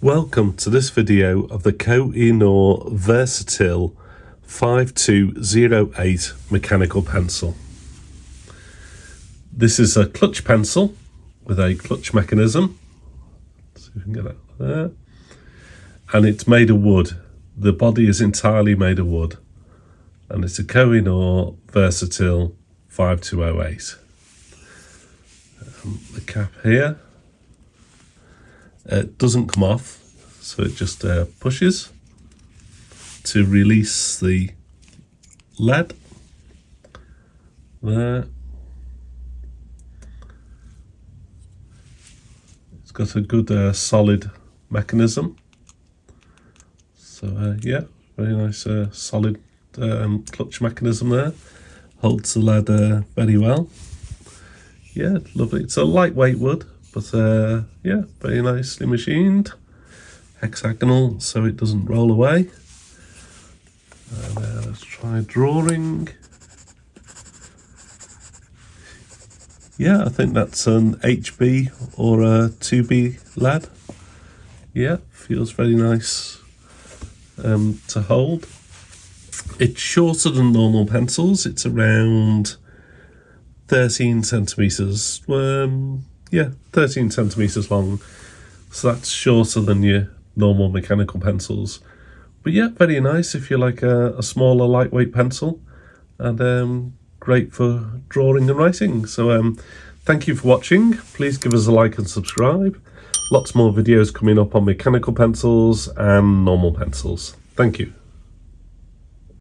Welcome to this video of the Koh-I-Noor Versatil 5208 mechanical pencil. This is a clutch pencil with a clutch mechanism. Let's see if we can get that there. And it's made of wood. The body is entirely made of wood. And it's a Koh-I-Noor Versatil 5208. The cap here. It doesn't come off, so it just pushes to release the lead there. It's got a good solid mechanism, so yeah, very nice solid clutch mechanism there. Holds the lead very well. Yeah, lovely. It's a lightweight wood, but yeah, very nicely machined, hexagonal, so it doesn't roll away. And let's try drawing. Yeah, I think that's an HB or a 2B lead. Yeah, feels very nice to hold. It's shorter than normal pencils. It's around 13 centimeters. Yeah, 13 centimeters long, so that's shorter than your normal mechanical pencils. But yeah, very nice if you like a smaller, lightweight pencil, and great for drawing and writing. So thank you for watching. Please give us a like and subscribe. Lots more videos coming up on mechanical pencils and normal pencils. Thank you.